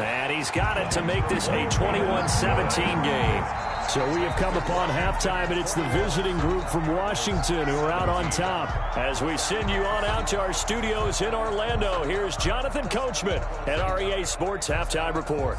And he's got it to make this a 21-17 game. So we have come upon halftime, and it's the visiting group from Washington who are out on top. As we send you on out to our studios in Orlando, here's Jonathan Coachman at REA Sports Halftime Report.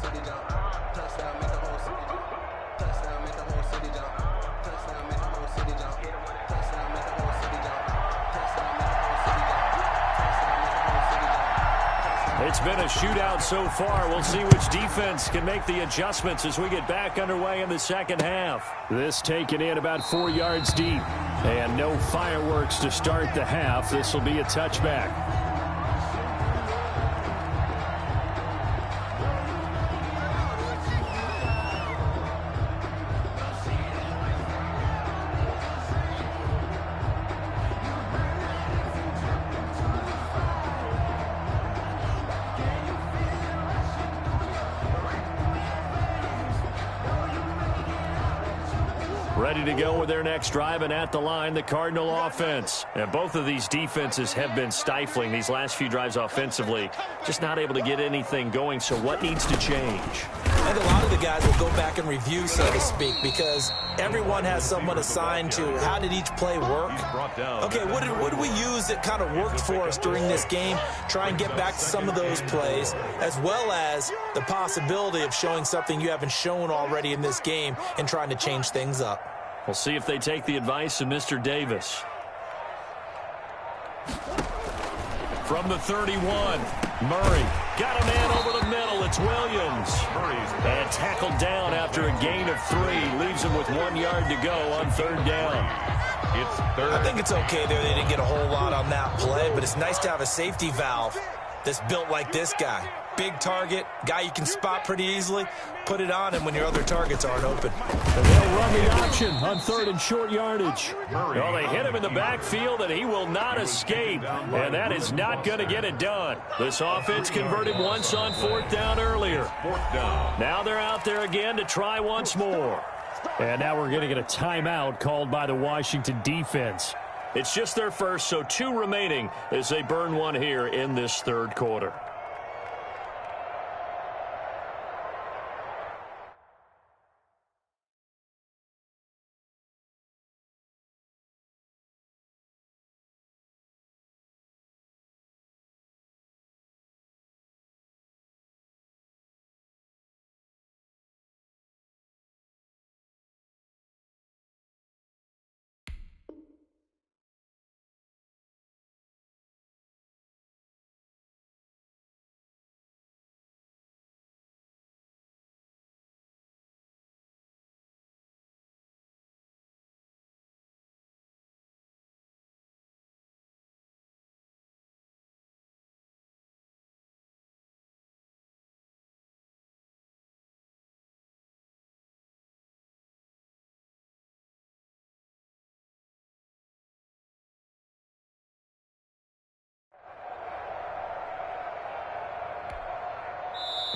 It's been a shootout so far. We'll see which defense can make the adjustments as we get back underway in the second half. This taken in about 4 yards deep. And no fireworks to start the half. This will be a touchback. Ready to go with their next drive, and at the line, the Cardinal offense. And both of these defenses have been stifling these last few drives offensively. Just not able to get anything going, so what needs to change? I think a lot of the guys will go back and review, so to speak, because everyone has someone assigned to how did each play work. Okay, what did we use that kind of worked for us during this game? Try and get back to some of those plays, as well as the possibility of showing something you haven't shown already in this game and trying to change things up. We'll see if they take the advice of Mr. Davis. From the 31, Murray got a man over the middle. It's Williams. And tackled down after a gain of 3. Leaves him with 1 yard to go on third down. It's third. I think it's okay there. They didn't get a whole lot on that play, but it's nice to have a safety valve that's built like this guy. Big target, guy you can spot pretty easily. Put it on him when your other targets aren't open. And they'll run the option on third and short yardage. Well, they hit him in the backfield, and he will not escape. And that is not going to get it done. This offense converted once on fourth down earlier. Now they're out there again to try once more. And now we're going to get a timeout called by the Washington defense. It's just their first, so 2 remaining as they burn one here in this third quarter.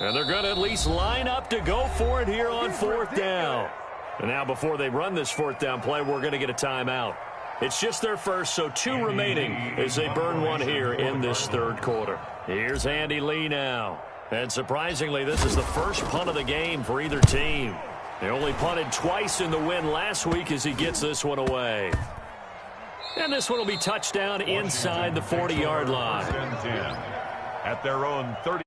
And they're going to at least line up to go for it here on fourth down. And now before they run this fourth down play, we're going to get a timeout. It's just their first, so 2 remaining as they burn one here in this third quarter. Here's Andy Lee now. And surprisingly, this is the first punt of the game for either team. They only punted twice in the win last week as he gets this one away. And this one will be touchdown inside the 40-yard line. At their own 30.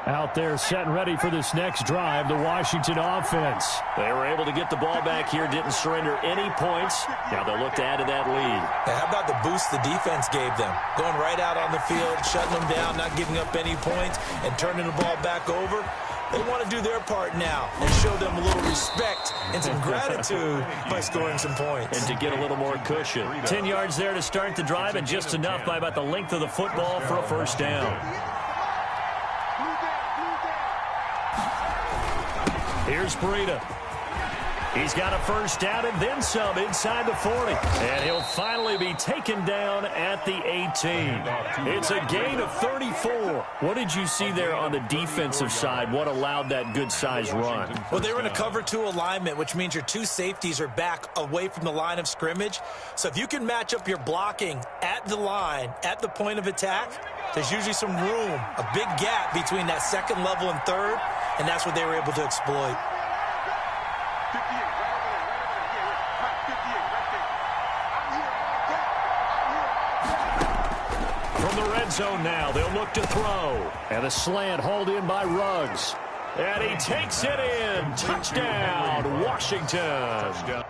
Out there set and ready for this next drive, the Washington offense. They were able to get the ball back here, didn't surrender any points. Now they'll look to add to that lead. How about the boost the defense gave them? Going right out on the field, shutting them down, not giving up any points, and turning the ball back over. They want to do their part now and show them a little respect and some gratitude by scoring some points. And to get a little more cushion. 10 yards there to start the drive, and just enough by about the length of the football for a first down. Here's Breida. He's got a first down and then some inside the 40. And he'll finally be taken down at the 18. It's a gain of 34. What did you see there on the defensive side? What allowed that good-sized run? Well, they were in a cover 2 alignment, which means your 2 safeties are back away from the line of scrimmage. So if you can match up your blocking at the line, at the point of attack, there's usually some room, a big gap between that second level and third, and that's what they were able to exploit. From the red zone now, they'll look to throw. And a slant hauled in by Ruggs. And he takes it in. Touchdown, Washington. Touchdown.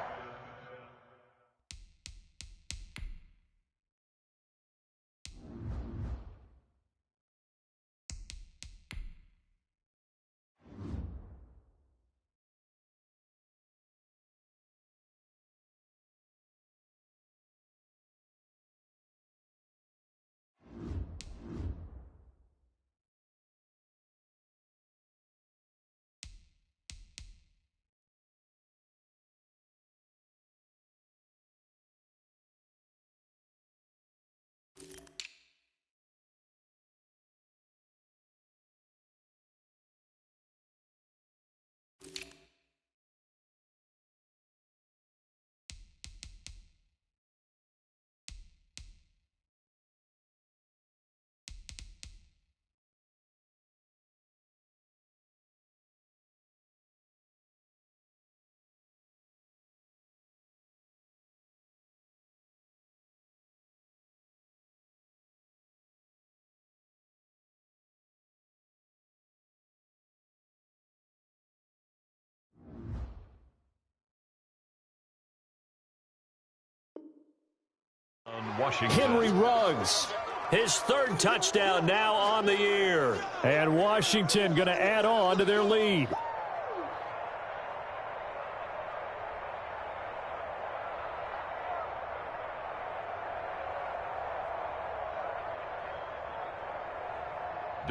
Henry Ruggs, his 3rd touchdown now on the year. And Washington going to add on to their lead.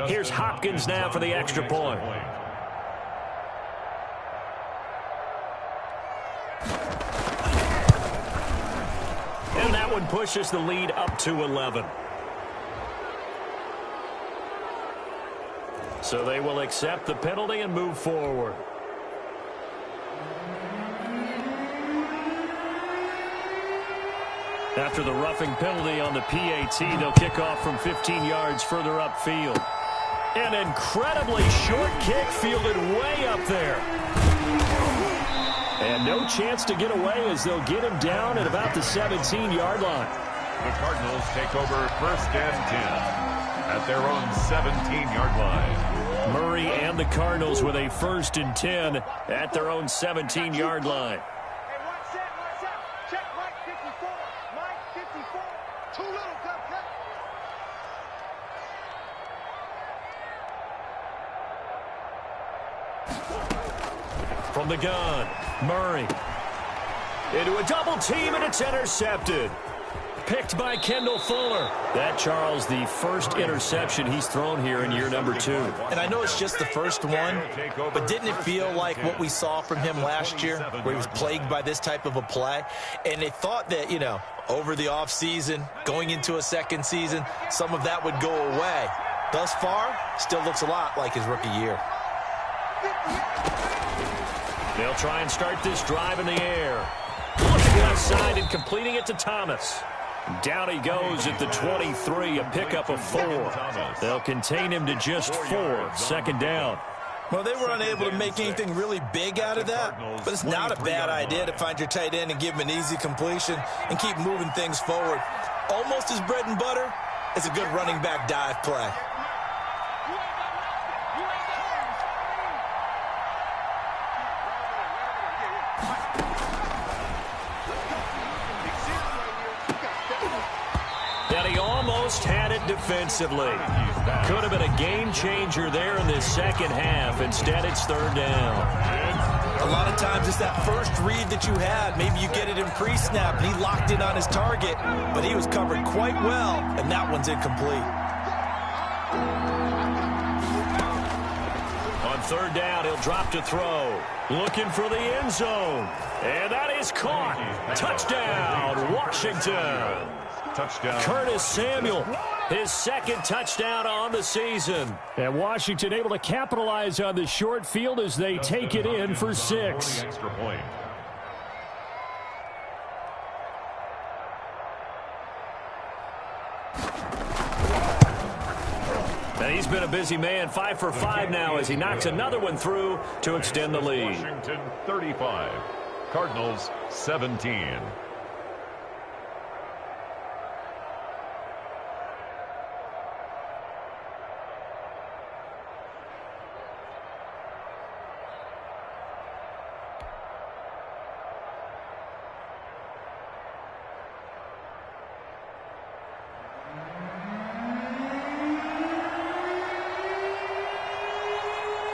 Here's Hopkins now for the extra point. And that one pushes the lead up to 11. So they will accept the penalty and move forward. After the roughing penalty on the PAT, they'll kick off from 15 yards further upfield. An incredibly short kick fielded way up there. And no chance to get away as they'll get him down at about the 17-yard line. The Cardinals take over 1st and 10 at their own 17-yard line. Murray and the Cardinals with a 1st and 10 at their own 17-yard line. From the gun, Murray. Into a double team, and it's intercepted. Picked by Kendall Fuller. That, Charles, the first interception he's thrown here in year number 2. And I know it's just the first one, but didn't it feel like what we saw from him last year, where he was plagued by this type of a play? And they thought that, you know, over the offseason, going into a second season, some of that would go away. Thus far, still looks a lot like his rookie year. They'll try and start this drive in the air. Looking outside and completing it to Thomas. Down he goes at the 23, a pickup of 4. They'll contain him to just 4, 2nd down. Well, they were unable to make anything really big out of that, but it's not a bad idea to find your tight end and give him an easy completion and keep moving things forward. Almost his bread and butter is a good running back dive play. Had it defensively. Could have been a game changer there in this second half. Instead, it's 3rd down. A lot of times it's that first read that you had. Maybe you get it in pre-snap, and he locked in on his target, but he was covered quite well, and that one's incomplete. On third down. He'll drop to throw. Looking for the end zone. And that is caught. Touchdown, Washington. Touchdown. Curtis Samuel, his second touchdown on the season. And Washington able to capitalize on the short field as they take it in for 6. Extra point. And he's been a busy man, 5 for 5 now as he knocks another one through to extend the lead. Washington 35, Cardinals 17.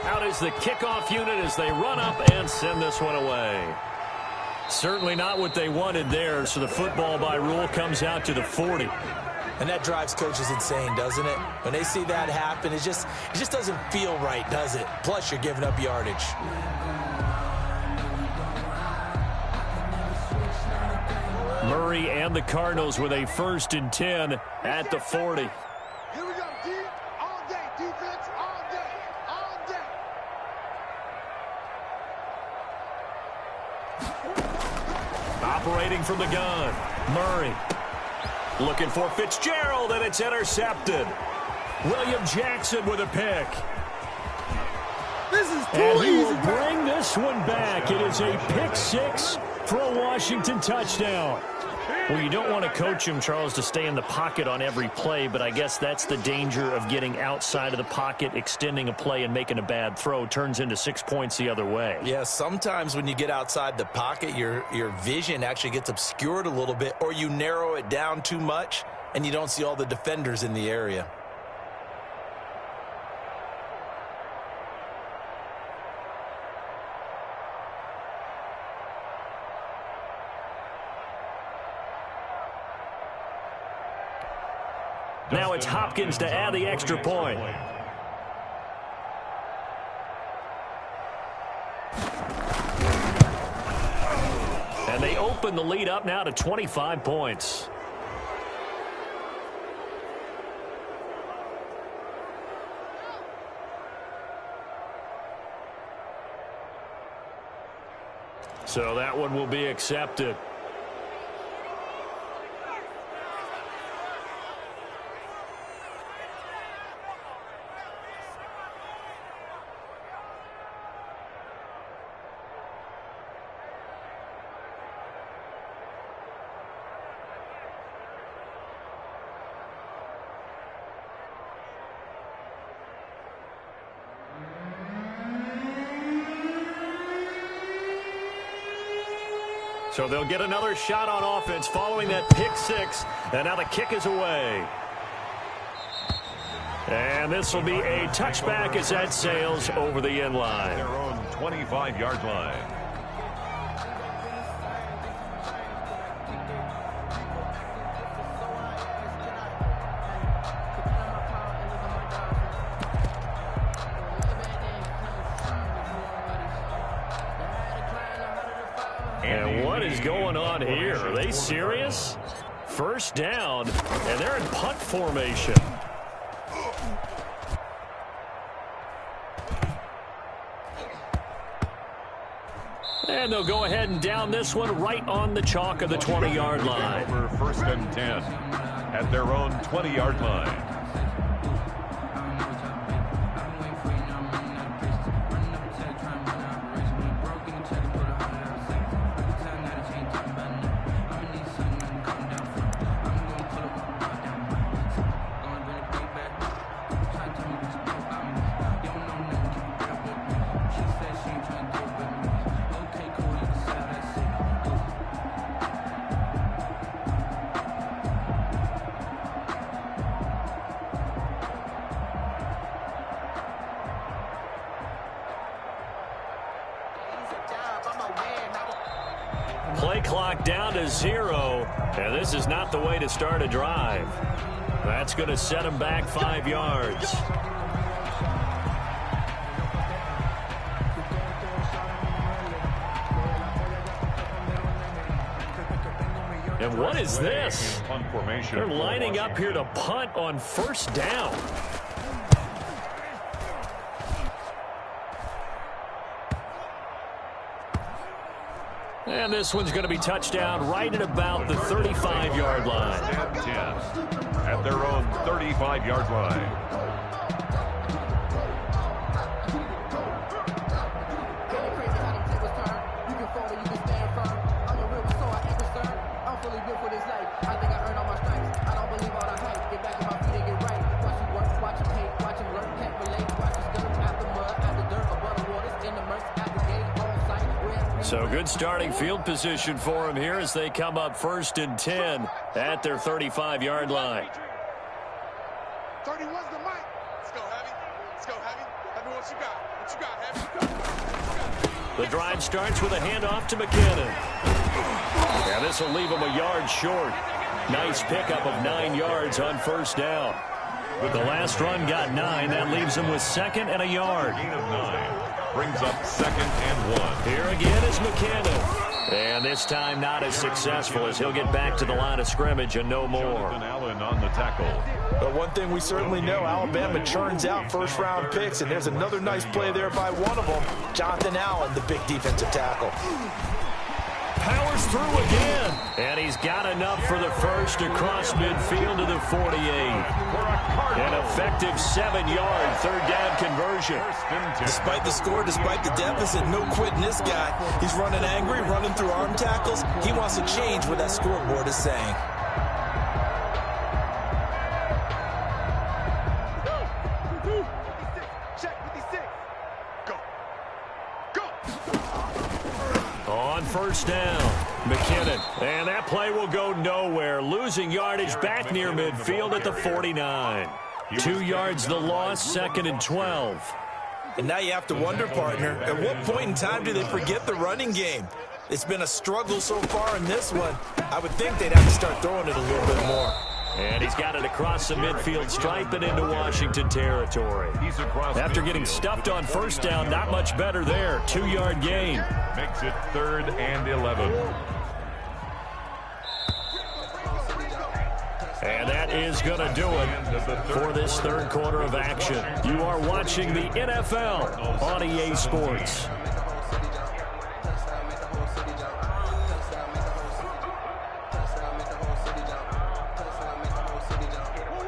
Out is the kickoff unit as they run up and send this one away. Certainly not what they wanted there, so the football by rule comes out to the 40. And that drives coaches insane, doesn't it? When they see that happen, it just doesn't feel right, does it? Plus, you're giving up yardage. Murray and the Cardinals with a 1st and 10 at the 40. Here we go, D. All day, defense, all day, all day. Operating from the gun, Murray. Looking for Fitzgerald, and it's intercepted. William Jackson with a pick. This is too And he easy. will bring this one back. It is a pick 6 for a Washington touchdown. Well, you don't want to coach him, Charles, to stay in the pocket on every play, but I guess that's the danger of getting outside of the pocket, extending a play, and making a bad throw. Turns into 6 points the other way. Yeah, sometimes when you get outside the pocket, your vision actually gets obscured a little bit, or you narrow it down too much, and you don't see all the defenders in the area. Now it's Hopkins to add the extra point. And they open the lead up now to 25 points. So that one will be accepted. So they'll get another shot on offense following that pick 6. And now the kick is away. And this will be a touchback as that sails over the end line. Their own 25-yard line. And what is going on here? Are they serious? First down, and they're in punt formation. And they'll go ahead and down this one right on the chalk of the 20-yard line. Over 1st and 10 at their own 20-yard line. Play clock down to 0, and this is not the way to start a drive. That's going to set them back 5 yards. And what is this? Punt formation. They're lining up here to punt on first down. And this one's going to be touchdown right at about the 35-yard line. 10 at their own 35-yard line. So good starting field position for them here as they come up 1st and 10 at their 35-yard line. 31's the mic. Let's go, Heavy. Let's go, Heavy. Heavy, what you got? What you got, Heavy? The drive starts with a handoff to McKinnon. And this will leave him a yard short. Nice pickup of 9 yards on first down. The last run got 9. That leaves him with 2nd and a yard. Gain of 9. Brings up 2nd and 1. Here again is McKinnon. And this time not as successful as he'll get back to the line of scrimmage and no more. Jonathan Allen on the tackle. But one thing we certainly know, Alabama churns out first-round picks, and there's another nice play there by one of them, Jonathan Allen, the big defensive tackle. Powers through again. And he's got enough for the first across midfield to the 48. An effective 7-yard third-down conversion. Despite the score, despite the deficit, no quitting this guy. He's running angry, running through arm tackles. He wants to change what that scoreboard is saying. On first down, McKinnon. And that play will go nowhere. Losing yardage back near midfield at the 49. 2 yards the loss, 2nd and 12. And now you have to wonder, partner, at what point in time do they forget the running game? It's been a struggle so far in this one. I would think they'd have to start throwing it a little bit more. And he's got it across the midfield stripe and into Washington territory. After getting stuffed on first down, not much better there. 2-yard gain. Makes it 3rd and 11. And that is going to do it for this third quarter of action. You are watching the NFL on EA Sports.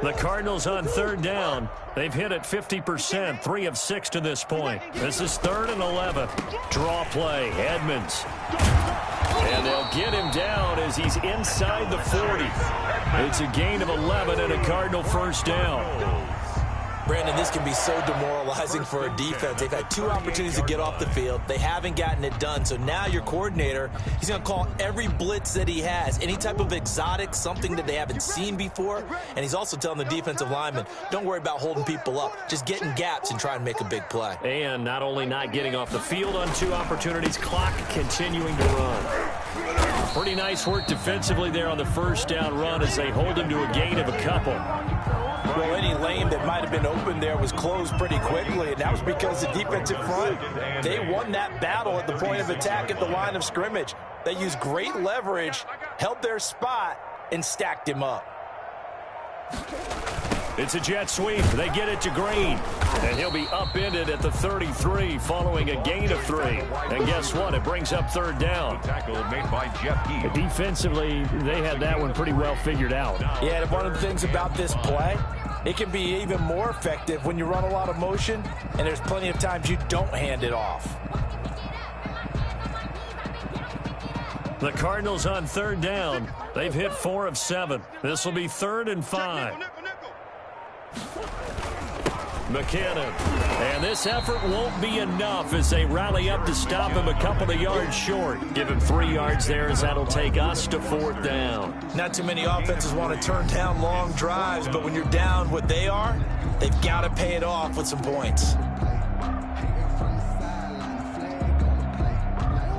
The Cardinals on third down. They've hit it 50%, 3 of 6 to this point. This is 3rd and 11. Draw play, Edmonds. And they'll get him down as he's inside the 40. It's a gain of 11 and a Cardinal first down. Brandon, this can be so demoralizing for a defense. They've had 2 opportunities to get off the field. They haven't gotten it done. So now your coordinator, he's going to call every blitz that he has, any type of exotic, something that they haven't seen before. And he's also telling the defensive lineman, don't worry about holding people up. Just get in gaps and try and make a big play. And not only not getting off the field on 2 opportunities, clock continuing to run. Pretty nice work defensively there on the first down run as they hold him to a gain of a couple. Well, any lane that might have been open there was closed pretty quickly, and that was because the defensive front, they won that battle at the point of attack at the line of scrimmage. They used great leverage, held their spot, and stacked him up. It's a jet sweep. They get it to Green. And he'll be upended at the 33 following a gain of 3. And guess what? It brings up third down. Tackle made by Jeff Heath. Defensively, they had that one pretty well figured out. Yeah, and one of the things about this play, it can be even more effective when you run a lot of motion, and there's plenty of times you don't hand it off. The Cardinals on third down. They've hit 4 of 7. This will be 3rd and 5. McKinnon. And this effort won't be enough as they rally up to stop him a couple of yards short. Give him 3 yards there as that'll take us to 4th down. Not too many offenses want to turn down long drives, but when you're down what they are, they've got to pay it off with some points.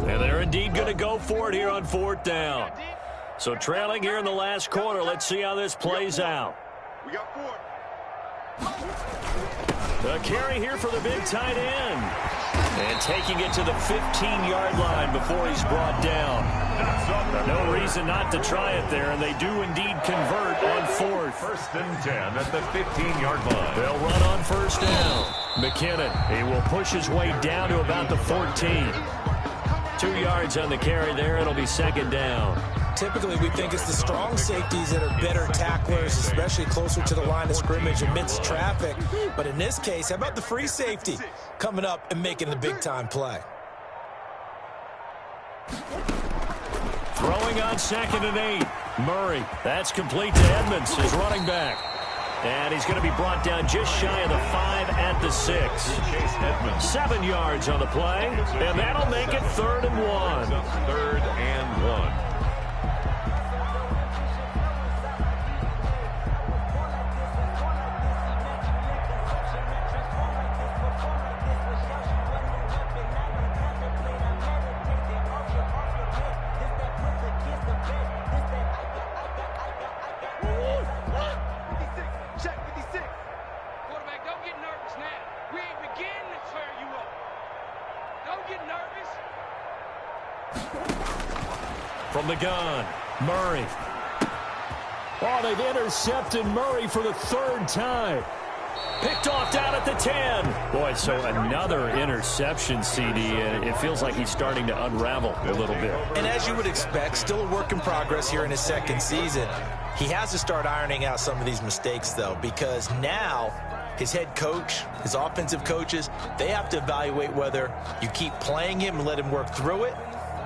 And they're indeed going to go for it here on 4th down. So trailing here in the last quarter, let's see how this plays out. We got 4. A carry here for the big tight end. And taking it to the 15-yard line before he's brought down. No reason not to try it there, and they do indeed convert on fourth. First and 10 at the 15-yard line. They'll run on first down. McKinnon, he will push his way down to about the 14. 2 yards on the carry there. It'll be second down. Typically, we think it's the strong safeties that are better tacklers, especially closer to the line of scrimmage amidst traffic. But in this case, how about the free safety coming up and making the big-time play? Throwing on 2nd and 8. Murray, that's complete to Edmonds, his running back. And he's going to be brought down just shy of the 5 at the 6. 7 yards on the play, and that'll make it 3rd and 1. 3rd and 1. From the gun, Murray. Oh, they've intercepted Murray for the 3rd time. Picked off down at the 10. Boy, so another interception, CD, and it feels like he's starting to unravel a little bit. And as you would expect, still a work in progress here in his 2nd season. He has to start ironing out some of these mistakes, though, because now his head coach, his offensive coaches, they have to evaluate whether you keep playing him and let him work through it,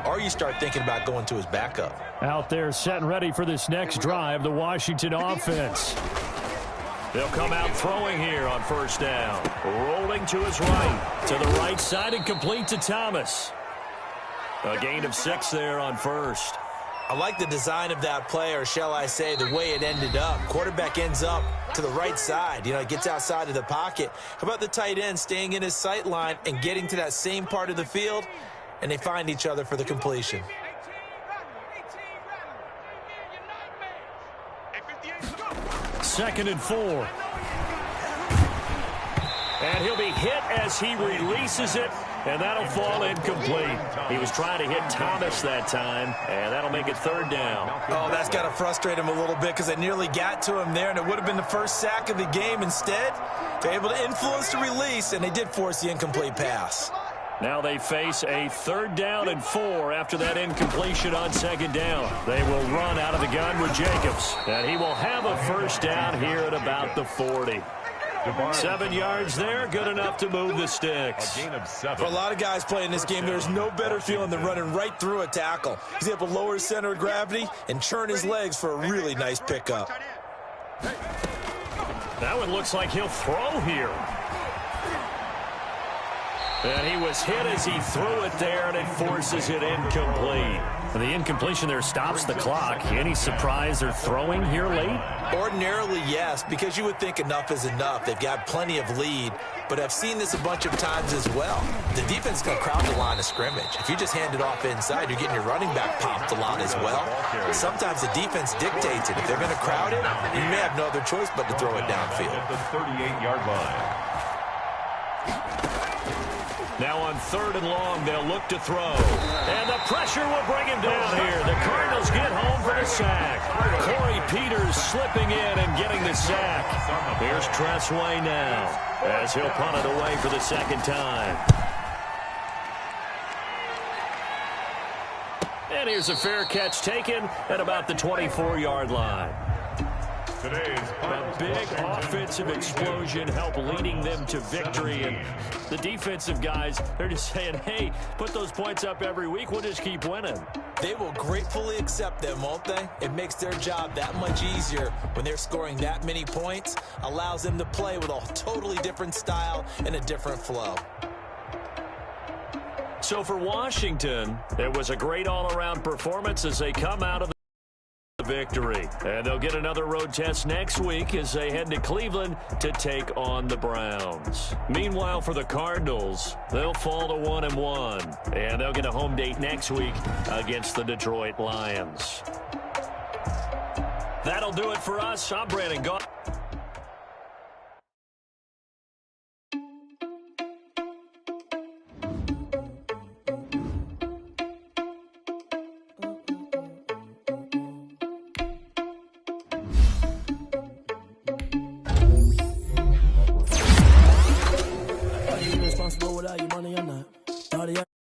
or you start thinking about going to his backup. Out there set and ready for this next drive, the Washington offense. They'll come out throwing here on first down. Rolling to his right. To the right side and complete to Thomas. A gain of 6 there on first. I like the design of that play, or shall I say the way it ended up. Quarterback ends up to the right side. You know, gets outside of the pocket. How about the tight end staying in his sight line and getting to that same part of the field? And they find each other for the completion. 2nd and 4. And he'll be hit as he releases it, and that'll fall incomplete. He was trying to hit Thomas that time, and that'll make it 3rd down. Oh, that's got to frustrate him a little bit because they nearly got to him there, and it would have been the first sack of the game. Instead, they're able to influence the release, and they did force the incomplete pass. Now they face a 3rd down and 4 after that incompletion on 2nd down. They will run out of the gun with Jacobs, and he will have a first down here at about the 40. 7 yards there, good enough to move the sticks. A gain of 7. For a lot of guys playing this game, there's no better feeling than running right through a tackle. He's able to lower his center of gravity and churn his legs for a really nice pickup. That one looks like he'll throw here. And he was hit as he threw it there, and it forces it incomplete. The incompletion there stops the clock. Any surprise they're throwing here late? Ordinarily, yes, because you would think enough is enough. They've got plenty of lead, but I've seen this a bunch of times as well. The defense is going to crowd the line of scrimmage. If you just hand it off inside, you're getting your running back popped a lot as well. Sometimes the defense dictates it. If they're going to crowd it, you may have no other choice but to throw it downfield. At the 38-yard line. Now on 3rd and long, they'll look to throw. And the pressure will bring him down here. The Cardinals get home for the sack. Corey Peters slipping in and getting the sack. Here's Tressway now as he'll punt it away for the 2nd time. And here's a fair catch taken at about the 24-yard line. A big offensive explosion helped leading them to victory. And the defensive guys, they're just saying, hey, put those points up every week. We'll just keep winning. They will gratefully accept them, won't they? It makes their job that much easier when they're scoring that many points. Allows them to play with a totally different style and a different flow. So for Washington, it was a great all-around performance as they come out of the victory. And they'll get another road test next week as they head to Cleveland to take on the Browns. Meanwhile, for the Cardinals, they'll fall to 1-1, and they'll get a home date next week against the Detroit Lions. That'll do it for us. I'm Brandon Gaudin. responsible without your money or not.